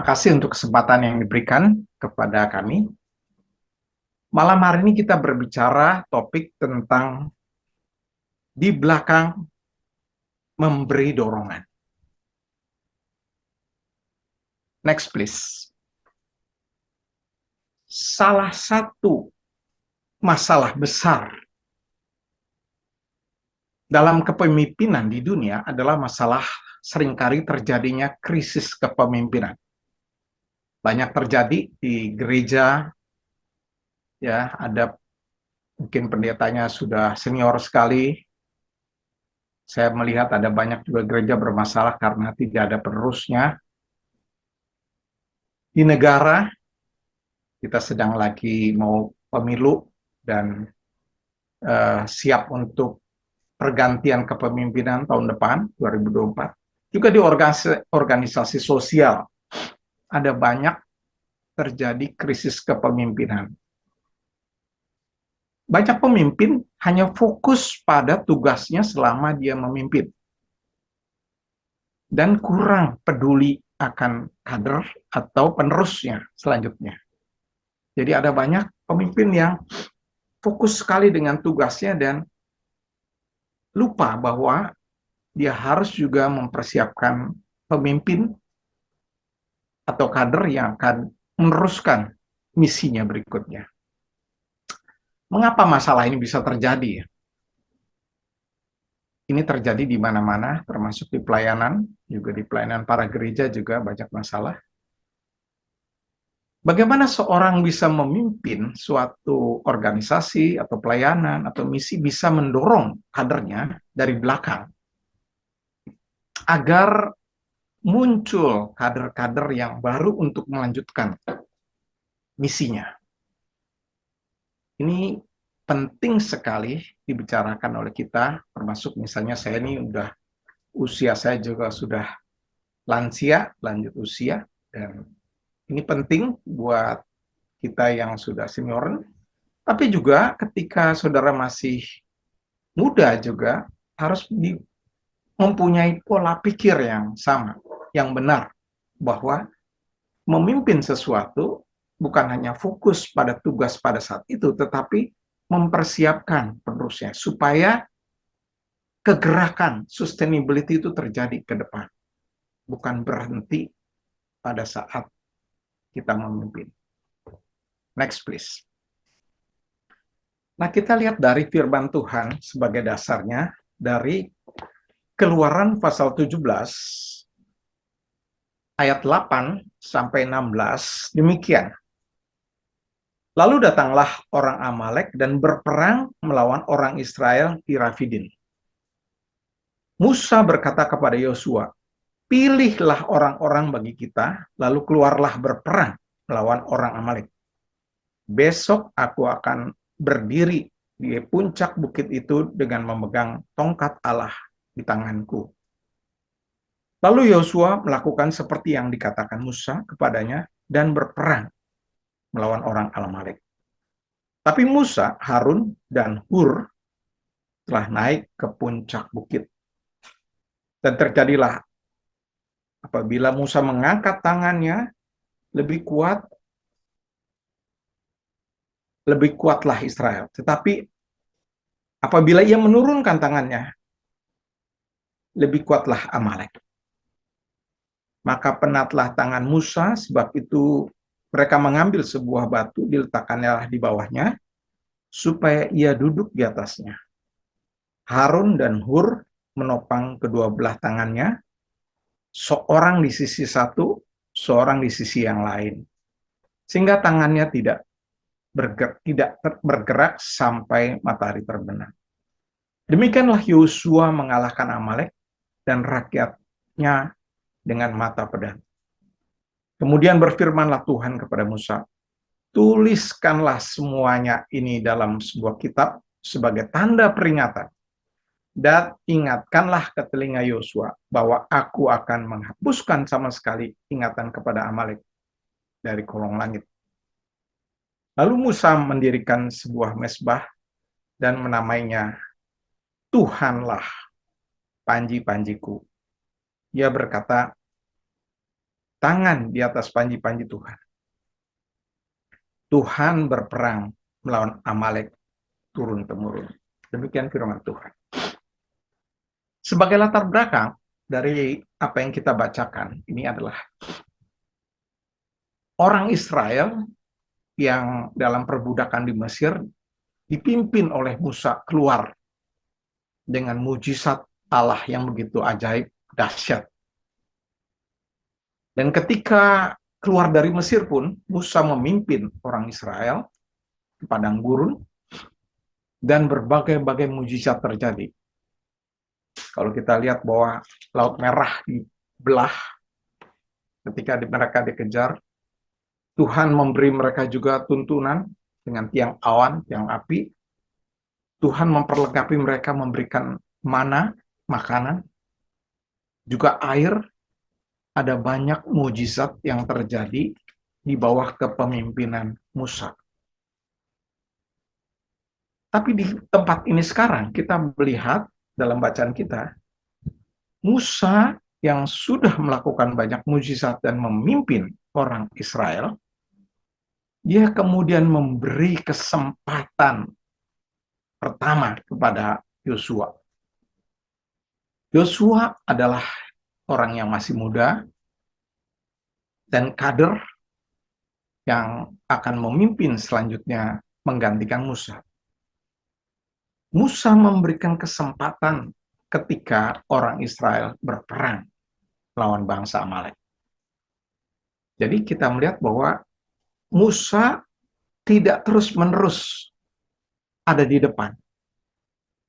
kasih untuk kesempatan yang diberikan kepada kami. Malam hari ini kita berbicara topik tentang di belakang memberi dorongan. Next please. Salah satu masalah besar dalam kepemimpinan di dunia adalah masalah seringkali terjadinya krisis kepemimpinan. Banyak terjadi di gereja, ya, ada mungkin pendetanya sudah senior sekali. Saya melihat ada banyak juga gereja bermasalah karena tidak ada penerusnya. Di negara, kita sedang lagi mau pemilu dan siap untuk pergantian kepemimpinan tahun depan, 2024. Juga di organisasi sosial, ada banyak terjadi krisis kepemimpinan. Banyak pemimpin hanya fokus pada tugasnya selama dia memimpin. Dan kurang peduli akan kader atau penerusnya selanjutnya. Jadi ada banyak pemimpin yang fokus sekali dengan tugasnya dan lupa bahwa dia harus juga mempersiapkan pemimpin atau kader yang akan meneruskan misinya berikutnya. Mengapa masalah ini bisa terjadi? Ini terjadi di mana-mana, termasuk di pelayanan, juga di pelayanan para gereja juga banyak masalah. Bagaimana seorang bisa memimpin suatu organisasi atau pelayanan atau misi bisa mendorong kadernya dari belakang agar muncul kader-kader yang baru untuk melanjutkan misinya. Ini penting sekali dibicarakan oleh kita, termasuk misalnya saya ini usia saya juga sudah lansia, lanjut usia, dan ini penting buat kita yang sudah senior, tapi juga ketika saudara masih muda juga harus mempunyai pola pikir yang sama, yang benar, bahwa memimpin sesuatu bukan hanya fokus pada tugas pada saat itu, tetapi mempersiapkan penerusnya, supaya kegerakan, sustainability itu terjadi ke depan. Bukan berhenti pada saat kita memimpin. Next please. Nah, kita lihat dari firman Tuhan sebagai dasarnya dari Keluaran pasal 17 ayat 8 sampai 16 demikian. Lalu datanglah orang Amalek dan berperang melawan orang Israel di Rafidin. Musa berkata kepada Yosua, "Pilihlah orang-orang bagi kita, lalu keluarlah berperang melawan orang Amalek. Besok aku akan berdiri di puncak bukit itu dengan memegang tongkat Allah di tanganku." Lalu Yosua melakukan seperti yang dikatakan Musa kepadanya dan berperang melawan orang Amalek. Tapi Musa, Harun, dan Hur telah naik ke puncak bukit. Dan terjadilah apabila Musa mengangkat tangannya, lebih kuatlah Israel. Tetapi apabila ia menurunkan tangannya, lebih kuatlah Amalek. Maka penatlah tangan Musa, sebab itu mereka mengambil sebuah batu, diletakkannya di bawahnya, supaya ia duduk di atasnya. Harun dan Hur menopang kedua belah tangannya, seorang di sisi satu, seorang di sisi yang lain. Sehingga tangannya tidak bergerak sampai matahari terbenam. Demikianlah Yosua mengalahkan Amalek dan rakyatnya dengan mata pedang. Kemudian berfirmanlah Tuhan kepada Musa, "Tuliskanlah semuanya ini dalam sebuah kitab sebagai tanda peringatan. Dan ingatkanlah ke telinga Yosua bahwa aku akan menghapuskan sama sekali ingatan kepada Amalek dari kolong langit." Lalu Musa mendirikan sebuah mezbah dan menamainya Tuhanlah panji-panjiku. Ia berkata, tangan di atas panji-panji Tuhan. Tuhan berperang melawan Amalek turun-temurun. Demikian firman Tuhan. Sebagai latar belakang dari apa yang kita bacakan, ini adalah orang Israel yang dalam perbudakan di Mesir dipimpin oleh Musa keluar dengan mujizat Allah yang begitu ajaib, dahsyat. Dan ketika keluar dari Mesir pun, Musa memimpin orang Israel ke padang gurun, dan berbagai-bagai mujizat terjadi. Kalau kita lihat bahwa Laut Merah dibelah ketika mereka dikejar, Tuhan memberi mereka juga tuntunan dengan tiang awan, tiang api. Tuhan memperlengkapi mereka, memberikan mana, makanan, juga air. Ada banyak mujizat yang terjadi di bawah kepemimpinan Musa. Tapi di tempat ini sekarang kita melihat dalam bacaan kita, Musa yang sudah melakukan banyak mujizat dan memimpin orang Israel, dia kemudian memberi kesempatan pertama kepada Yosua. Yosua adalah orang yang masih muda dan kader yang akan memimpin selanjutnya menggantikan Musa. Musa memberikan kesempatan ketika orang Israel berperang lawan bangsa Amalek. Jadi kita melihat bahwa Musa tidak terus-menerus ada di depan,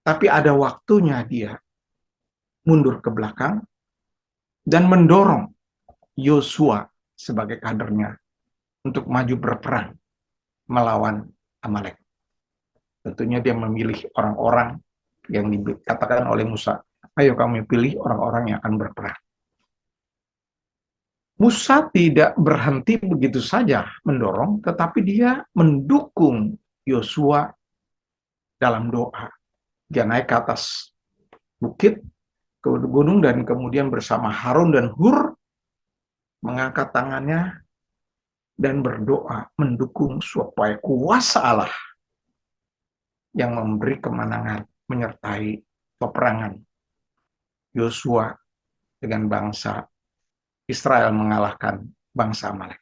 tapi ada waktunya dia mundur ke belakang dan mendorong Yosua sebagai kadernya untuk maju berperang melawan Amalek. Tentunya dia memilih orang-orang yang dikatakan oleh Musa, ayo kami pilih orang-orang yang akan berperang. Musa tidak berhenti begitu saja mendorong, tetapi dia mendukung Yosua dalam doa. Dia naik ke atas bukit, ke gunung, dan kemudian bersama Harun dan Hur mengangkat tangannya dan berdoa mendukung supaya kuasa Allah yang memberi kemenangan menyertai peperangan Yosua dengan bangsa Israel mengalahkan bangsa Amalek.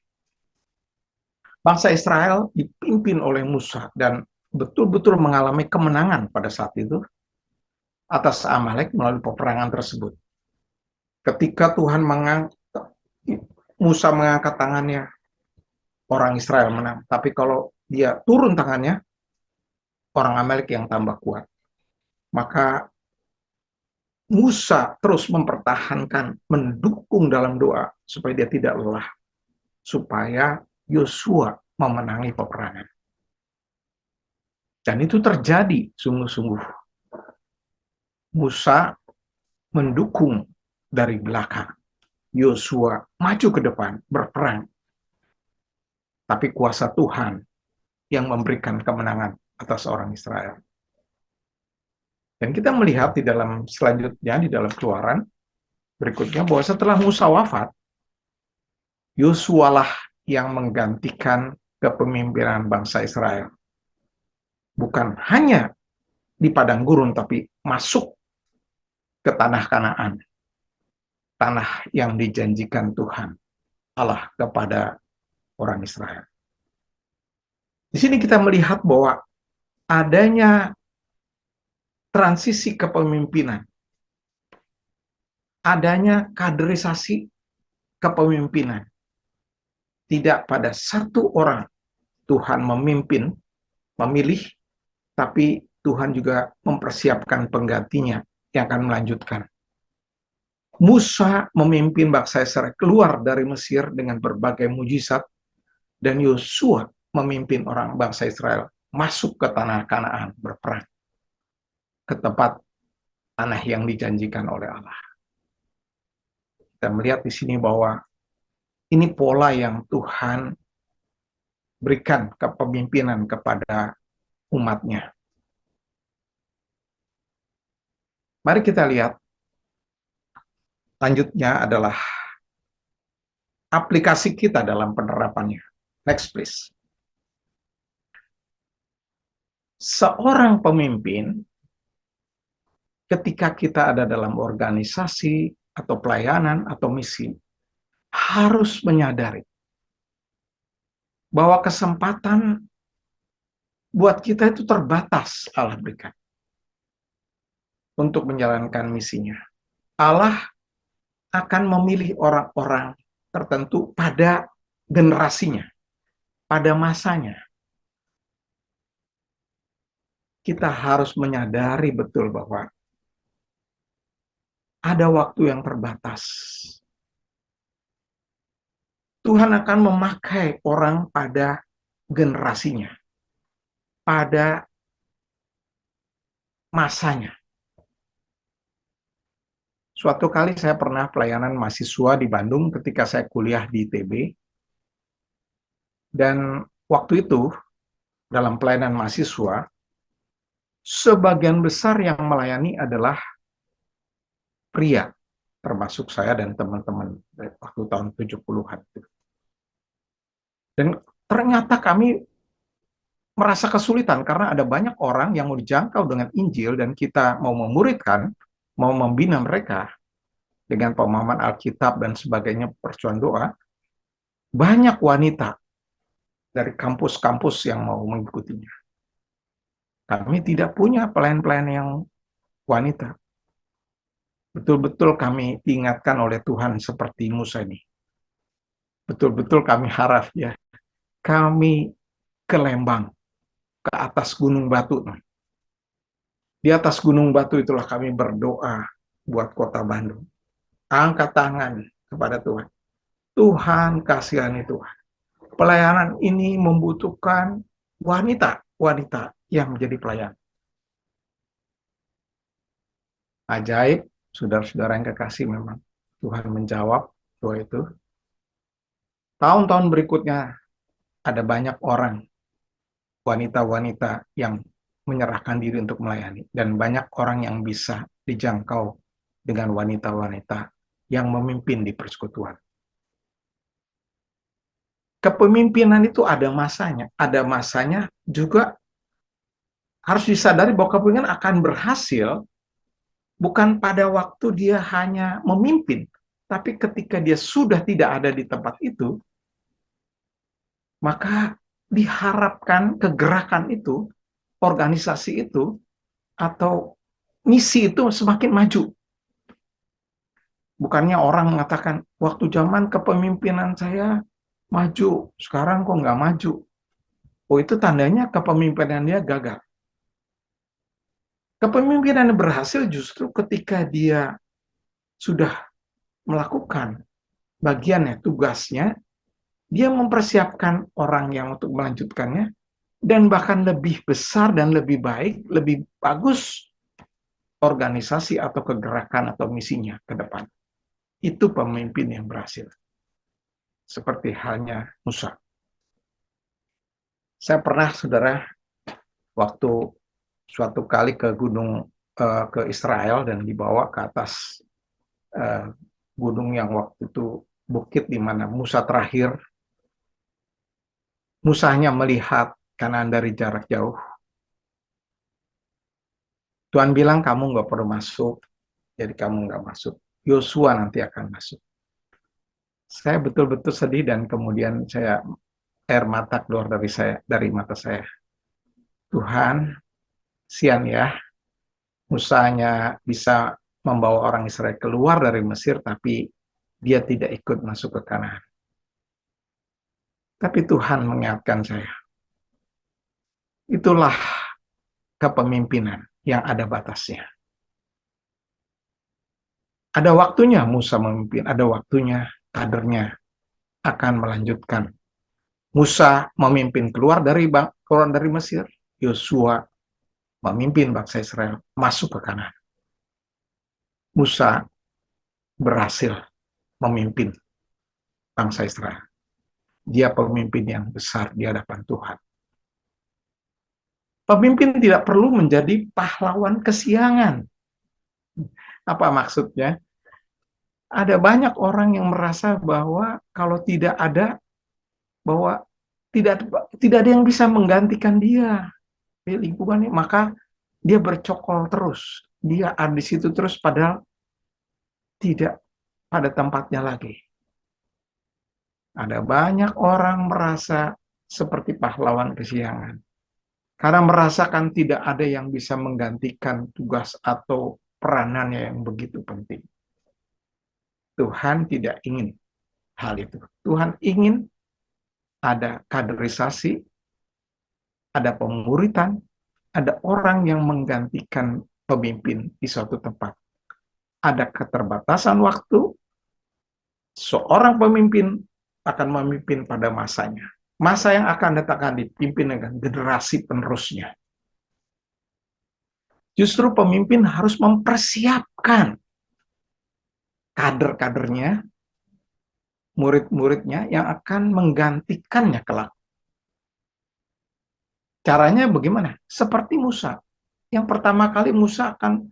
Bangsa Israel dipimpin oleh Musa dan betul-betul mengalami kemenangan pada saat itu atas Amalek melalui peperangan tersebut. Ketika Musa mengangkat tangannya, orang Israel menang. Tapi kalau dia turun tangannya, orang Amalek yang tambah kuat. Maka Musa terus mempertahankan, mendukung dalam doa supaya dia tidak lelah, supaya Yosua memenangi peperangan. Dan itu terjadi sungguh-sungguh. Musa mendukung dari belakang, Yosua maju ke depan berperang. Tapi kuasa Tuhan yang memberikan kemenangan atas orang Israel. Dan kita melihat di dalam selanjutnya, di dalam Keluaran berikutnya, bahwa setelah Musa wafat, Yosua lah yang menggantikan kepemimpinan bangsa Israel. Bukan hanya di padang gurun, tapi masuk ke tanah Kanaan. Tanah yang dijanjikan Tuhan Allah kepada orang Israel. Di sini kita melihat bahwa adanya transisi kepemimpinan, adanya kaderisasi kepemimpinan. Tidak pada satu orang Tuhan memimpin, memilih, tapi Tuhan juga mempersiapkan penggantinya yang akan melanjutkan. Musa memimpin bangsa Israel keluar dari Mesir dengan berbagai mujizat, dan Yosua memimpin orang bangsa Israel masuk ke tanah Kanaan berperang ke tempat tanah yang dijanjikan oleh Allah. Kita melihat di sini bahwa ini pola yang Tuhan berikan kepemimpinan kepada umatnya. Mari kita lihat lanjutnya adalah aplikasi kita dalam penerapannya. Next please. Seorang pemimpin ketika kita ada dalam organisasi atau pelayanan atau misi harus menyadari bahwa kesempatan buat kita itu terbatas Allah berikan untuk menjalankan misinya. Allah akan memilih orang-orang tertentu pada generasinya, pada masanya. Kita harus menyadari betul bahwa ada waktu yang terbatas. Tuhan akan memakai orang pada generasinya, pada masanya. Suatu kali saya pernah pelayanan mahasiswa di Bandung ketika saya kuliah di ITB. Dan waktu itu, dalam pelayanan mahasiswa, sebagian besar yang melayani adalah pria, termasuk saya dan teman-teman waktu tahun 70-an. Dan ternyata kami merasa kesulitan karena ada banyak orang yang mau dijangkau dengan Injil dan kita mau memuridkan, mau membina mereka dengan pemahaman Alkitab dan sebagainya, persoalan doa. Banyak wanita dari kampus-kampus yang mau mengikutinya. Kami tidak punya pelayan-pelayan yang wanita. Betul-betul kami diingatkan oleh Tuhan seperti Musa ini. Betul-betul kami harap ya, kami ke Lembang, ke atas gunung batu. Di atas gunung batu itulah kami berdoa buat kota Bandung. Angkat tangan kepada Tuhan. Tuhan kasihani Tuhan. Pelayanan ini membutuhkan wanita yang menjadi pelayan. Ajaib, saudara-saudara yang kekasih, memang Tuhan menjawab doa itu. Tahun-tahun berikutnya ada banyak orang, wanita-wanita yang menyerahkan diri untuk melayani. Dan banyak orang yang bisa dijangkau dengan wanita-wanita yang memimpin di persekutuan. Kepemimpinan itu ada masanya. Ada masanya juga harus disadari bahwa kepemimpinan akan berhasil bukan pada waktu dia hanya memimpin, tapi ketika dia sudah tidak ada di tempat itu, maka diharapkan kegerakan itu, organisasi itu, atau misi itu semakin maju. Bukannya orang mengatakan, waktu zaman kepemimpinan saya maju, sekarang kok nggak maju. Oh, itu tandanya kepemimpinan dia gagal. Kepemimpinan yang berhasil justru ketika dia sudah melakukan bagiannya, tugasnya, dia mempersiapkan orang yang untuk melanjutkannya, dan bahkan lebih besar dan lebih baik, lebih bagus organisasi atau kegerakan atau misinya ke depan. Itu pemimpin yang berhasil. Seperti halnya Musa. Saya pernah, saudara, waktu suatu kali ke ke Israel dan dibawa ke atas gunung yang waktu itu bukit di mana Musa terakhir. Musa hanya melihat kanan dari jarak jauh. Tuhan bilang kamu nggak perlu masuk, jadi kamu nggak masuk. Yosua nanti akan masuk. Saya betul-betul sedih dan kemudian air mata keluar dari mata saya. Tuhan, sian ya, Musa hanya bisa membawa orang Israel keluar dari Mesir, tapi dia tidak ikut masuk ke Kanaan. Tapi Tuhan mengingatkan saya, itulah kepemimpinan yang ada batasnya. Ada waktunya Musa memimpin, ada waktunya kadernya akan melanjutkan. Musa memimpin keluar dari Mesir, Yosua memimpin bangsa Israel masuk ke Kanaan. Musa berhasil memimpin bangsa Israel. Dia pemimpin yang besar di hadapan Tuhan. Pemimpin tidak perlu menjadi pahlawan kesiangan. Apa maksudnya? Ada banyak orang yang merasa bahwa kalau tidak ada, bahwa tidak tidak ada yang bisa menggantikan dia di lingkungannya, maka dia bercokol terus. Dia ada di situ terus padahal tidak pada tempatnya lagi. Ada banyak orang merasa seperti pahlawan kesiangan. Karena merasakan tidak ada yang bisa menggantikan tugas atau peranannya yang begitu penting. Tuhan tidak ingin hal itu. Tuhan ingin ada kaderisasi, ada pemuritan, ada orang yang menggantikan pemimpin di suatu tempat. Ada keterbatasan waktu, seorang pemimpin akan memimpin pada masanya. Masa yang akan datang akan dipimpin dengan generasi penerusnya. Justru pemimpin harus mempersiapkan kader-kadernya, murid-muridnya yang akan menggantikannya kelak. Caranya bagaimana? Seperti Musa. Yang pertama kali Musa akan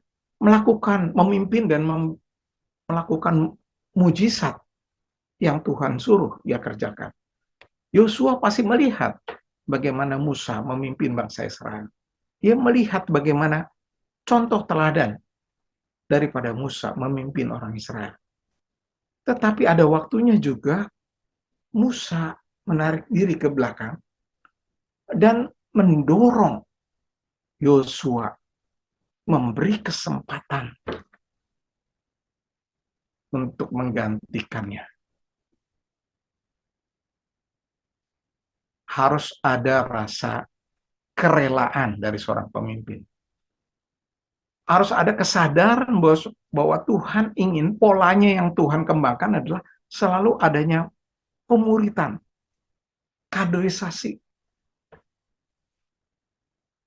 memimpin dan melakukan mujizat yang Tuhan suruh dia kerjakan. Yosua pasti melihat bagaimana Musa memimpin bangsa Israel. Dia melihat bagaimana contoh teladan daripada Musa memimpin orang Israel. Tetapi ada waktunya juga Musa menarik diri ke belakang dan mendorong Yosua, memberi kesempatan untuk menggantikannya. Harus ada rasa kerelaan dari seorang pemimpin. Harus ada kesadaran bahwa Tuhan ingin, polanya yang Tuhan kembangkan adalah selalu adanya pemuritan, kaderisasi.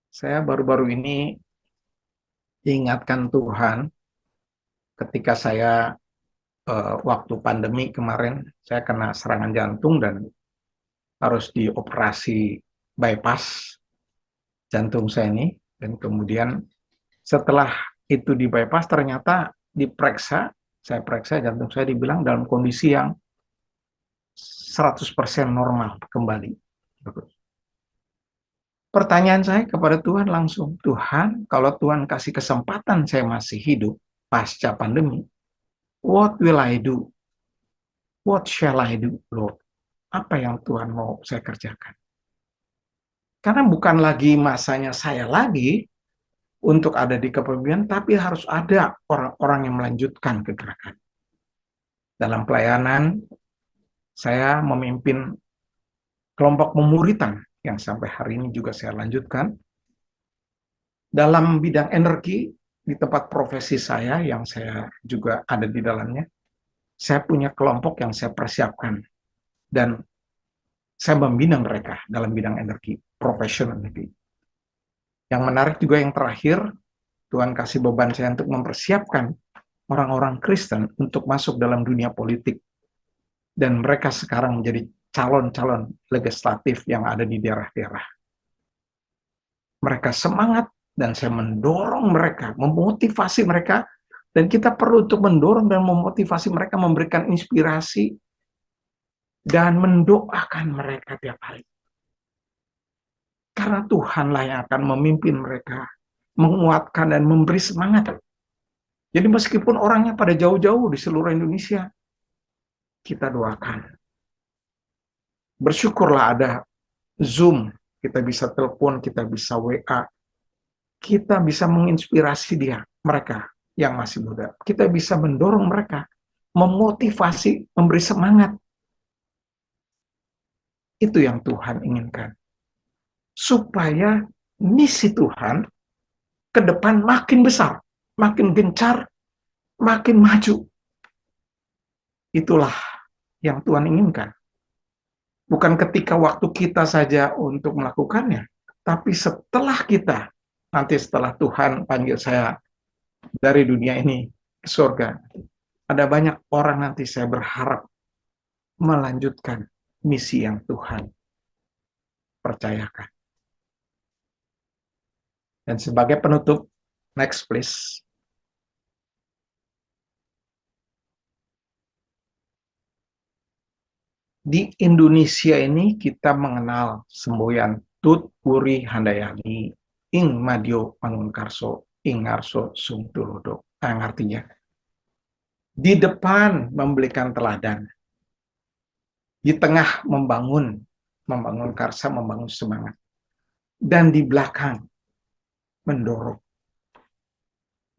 Saya baru-baru ini diingatkan Tuhan ketika saya waktu pandemi kemarin, saya kena serangan jantung dan harus dioperasi bypass jantung saya ini. Dan kemudian setelah itu di bypass ternyata diperiksa, saya periksa jantung saya dibilang dalam kondisi yang 100% normal kembali. Pertanyaan saya kepada Tuhan langsung, Tuhan, kalau Tuhan kasih kesempatan saya masih hidup pasca pandemi, what will I do? What shall I do, Lord? Apa yang Tuhan mau saya kerjakan? Karena bukan lagi masanya saya lagi untuk ada di kepemimpinan, tapi harus ada orang-orang yang melanjutkan kegerakan. Dalam pelayanan, saya memimpin kelompok pemuritan yang sampai hari ini juga saya lanjutkan. Dalam bidang energi, di tempat profesi saya yang saya juga ada di dalamnya, saya punya kelompok yang saya persiapkan. Dan saya membina mereka dalam bidang energi, profesional energi. Yang menarik juga yang terakhir, Tuhan kasih beban saya untuk mempersiapkan orang-orang Kristen untuk masuk dalam dunia politik. Dan mereka sekarang menjadi calon-calon legislatif yang ada di daerah-daerah. Mereka semangat dan saya mendorong mereka, memotivasi mereka, dan kita perlu untuk mendorong dan memotivasi mereka, memberikan inspirasi dan mendoakan mereka tiap hari. Karena Tuhanlah yang akan memimpin mereka, menguatkan dan memberi semangat. Jadi meskipun orangnya pada jauh-jauh di seluruh Indonesia, kita doakan. Bersyukurlah ada Zoom, kita bisa telepon, kita bisa WA, kita bisa menginspirasi mereka yang masih muda. Kita bisa mendorong mereka, memotivasi, memberi semangat. Itu yang Tuhan inginkan. Supaya misi Tuhan ke depan makin besar, makin gencar, makin maju. Itulah yang Tuhan inginkan. Bukan ketika waktu kita saja untuk melakukannya, tapi setelah kita, nanti setelah Tuhan panggil saya dari dunia ini ke surga, ada banyak orang nanti saya berharap melanjutkan misi yang Tuhan percayakan. Dan sebagai penutup, next please. Di Indonesia ini kita mengenal semboyan Tut Wuri Handayani, Ing Madio Mangunkarso, Ing Ngarso Sung Tulodo. Yang artinya, di depan memberikan teladan, di tengah membangun karsa, membangun semangat, dan di belakang mendorong.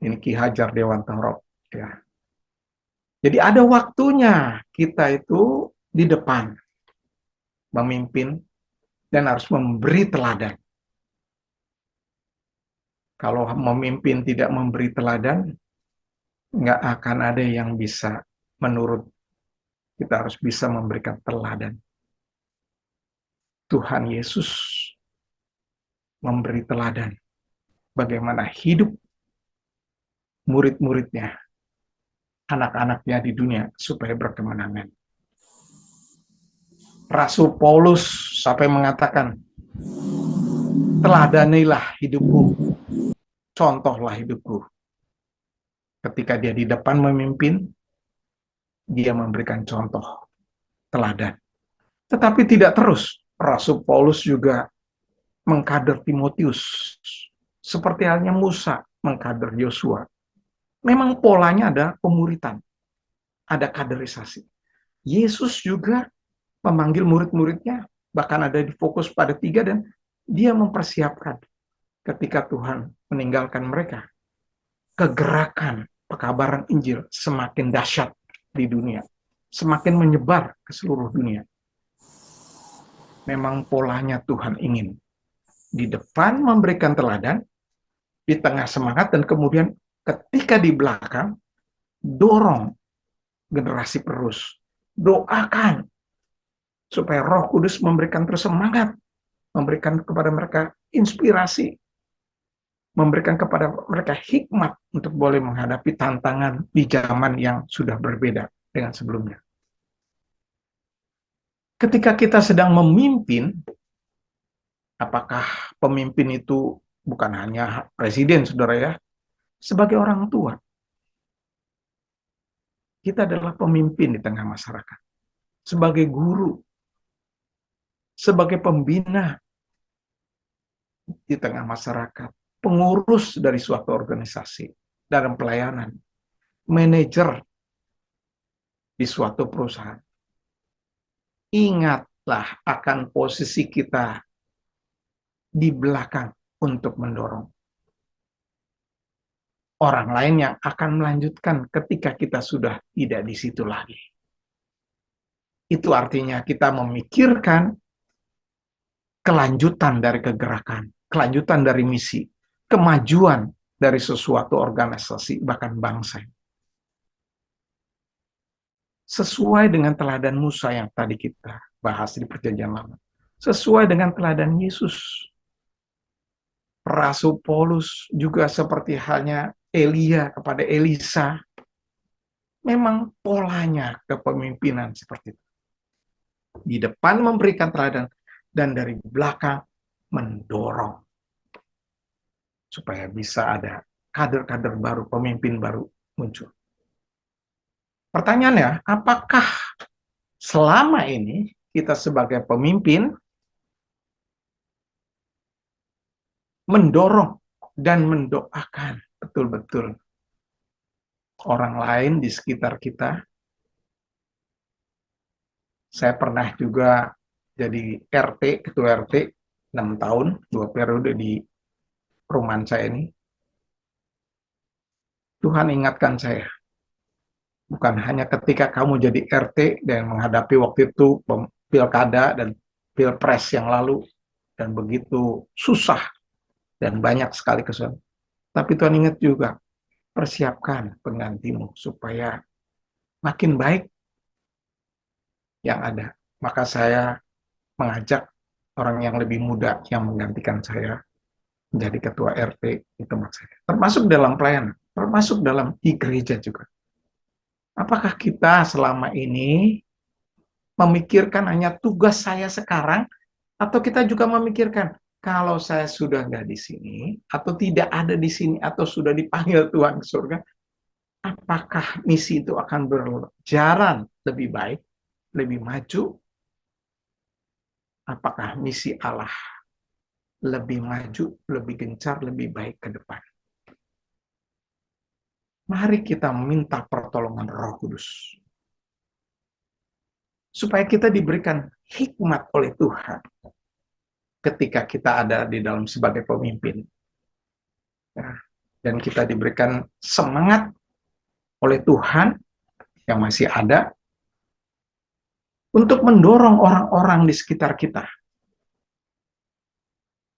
Ini Ki Hajar Dewantara. Ya. Jadi ada waktunya kita itu di depan memimpin dan harus memberi teladan. Kalau memimpin tidak memberi teladan, nggak akan ada yang bisa menurut. Kita harus bisa memberikan teladan. Tuhan Yesus memberi teladan bagaimana hidup murid-muridnya, anak-anaknya di dunia supaya berkemenangan. Rasul Paulus sampai mengatakan, teladanilah hidupku, contohlah hidupku. Ketika dia di depan memimpin, dia memberikan contoh, teladan. Tetapi tidak terus. Rasul Paulus juga mengkader Timotius, seperti halnya Musa mengkader Yosua. Memang polanya ada pemuritan, ada kaderisasi. Yesus juga memanggil murid-muridnya, bahkan ada di fokus pada 3, dan dia mempersiapkan ketika Tuhan meninggalkan mereka. Kegerakan pekabaran Injil semakin dahsyat di dunia, semakin menyebar ke seluruh dunia. Memang polanya Tuhan ingin di depan memberikan teladan, di tengah semangat, dan kemudian ketika di belakang dorong generasi penerus. Doakan supaya Roh Kudus memberikan terus semangat, memberikan kepada mereka inspirasi, memberikan kepada mereka hikmat untuk boleh menghadapi tantangan di zaman yang sudah berbeda dengan sebelumnya. Ketika kita sedang memimpin, apakah pemimpin itu bukan hanya presiden, saudara ya, sebagai orang tua, kita adalah pemimpin di tengah masyarakat, sebagai guru, sebagai pembina di tengah masyarakat, pengurus dari suatu organisasi dalam pelayanan, manajer di suatu perusahaan. Ingatlah akan posisi kita di belakang untuk mendorong orang lain yang akan melanjutkan ketika kita sudah tidak di situ lagi. Itu artinya kita memikirkan kelanjutan dari kegerakan, kelanjutan dari misi, kemajuan dari sesuatu organisasi, bahkan bangsa. Sesuai dengan teladan Musa yang tadi kita bahas di Perjanjian Lama. Sesuai dengan teladan Yesus. Rasul Paulus juga seperti halnya Elia kepada Elisa. Memang polanya kepemimpinan seperti itu. Di depan memberikan teladan, dan dari belakang mendorong. Supaya bisa ada kader-kader baru, pemimpin baru muncul. Pertanyaannya, apakah selama ini kita sebagai pemimpin mendorong dan mendoakan betul-betul orang lain di sekitar kita? Saya pernah juga jadi RT, ketua RT 6 tahun, 2 periode di perumahan saya ini. Tuhan ingatkan saya, bukan hanya ketika kamu jadi RT dan menghadapi waktu itu pilkada dan pilpres yang lalu, dan begitu susah dan banyak sekali kesulitan. Tapi Tuhan ingat juga, persiapkan penggantimu supaya makin baik yang ada. Maka saya mengajak orang yang lebih muda yang menggantikan saya menjadi ketua RT di tempat saya. Termasuk dalam pelayanan, termasuk dalam di gereja juga. Apakah kita selama ini memikirkan hanya tugas saya sekarang, atau kita juga memikirkan kalau saya sudah nggak di sini, atau tidak ada di sini, atau sudah dipanggil Tuhan ke surga, apakah misi itu akan berjalan lebih baik, lebih maju, apakah misi Allah lebih maju, lebih gencar, lebih baik ke depan. Mari kita minta pertolongan Roh Kudus. Supaya kita diberikan hikmat oleh Tuhan ketika kita ada di dalam sebagai pemimpin. Dan kita diberikan semangat oleh Tuhan yang masih ada untuk mendorong orang-orang di sekitar kita.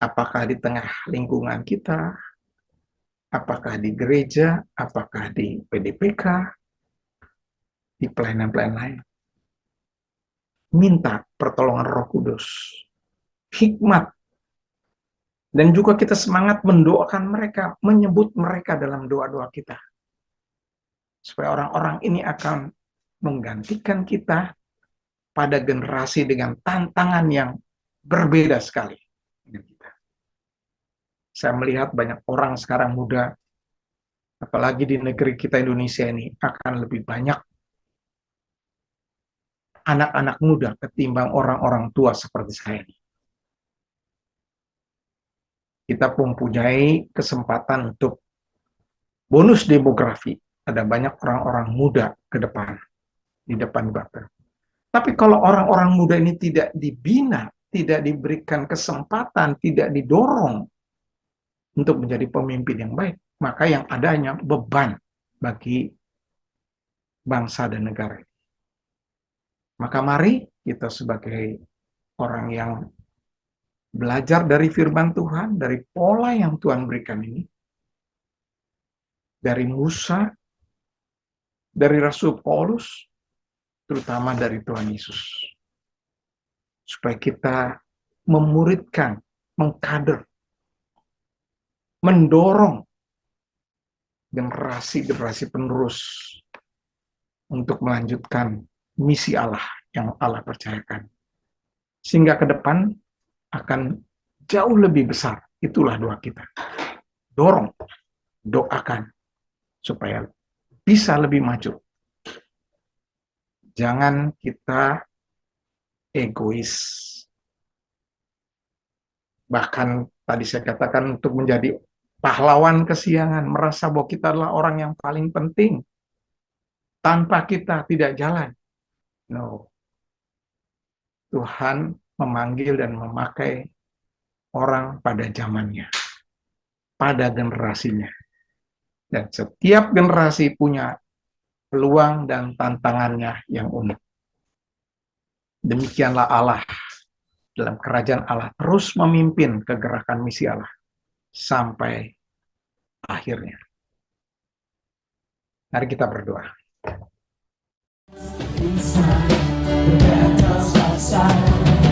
Apakah di tengah lingkungan kita, apakah di gereja, apakah di PDPK, di pelayanan-pelayanan lain. Minta pertolongan Roh Kudus, hikmat, dan juga kita semangat mendoakan mereka, menyebut mereka dalam doa-doa kita. Supaya orang-orang ini akan menggantikan kita pada generasi dengan tantangan yang berbeda sekali dengan kita. Saya melihat banyak orang sekarang muda, apalagi di negeri kita Indonesia ini, akan lebih banyak anak-anak muda ketimbang orang-orang tua seperti saya ini. Kita mempunyai kesempatan untuk bonus demografi. Ada banyak orang-orang muda ke depan, di depan Bapak. Tapi kalau orang-orang muda ini tidak dibina, tidak diberikan kesempatan, tidak didorong untuk menjadi pemimpin yang baik, maka yang adanya beban bagi bangsa dan negara. Maka mari kita sebagai orang yang belajar dari firman Tuhan, dari pola yang Tuhan berikan ini, dari Musa, dari Rasul Paulus, terutama dari Tuhan Yesus. Supaya kita memuridkan, mengkader, mendorong generasi-generasi penerus untuk melanjutkan misi Allah yang Allah percayakan. Sehingga ke depan akan jauh lebih besar. Itulah doa kita. Dorong, doakan, supaya bisa lebih maju. Jangan kita egois. Bahkan tadi saya katakan untuk menjadi pahlawan kesiangan, merasa bahwa kita adalah orang yang paling penting. Tanpa kita tidak jalan. No. Tuhan memanggil dan memakai orang pada zamannya, pada generasinya. Dan setiap generasi punya peluang dan tantangannya yang unik. Demikianlah Allah dalam kerajaan Allah terus memimpin kegerakan misi Allah sampai akhirnya. Mari kita berdoa. Inside, the battle's outside.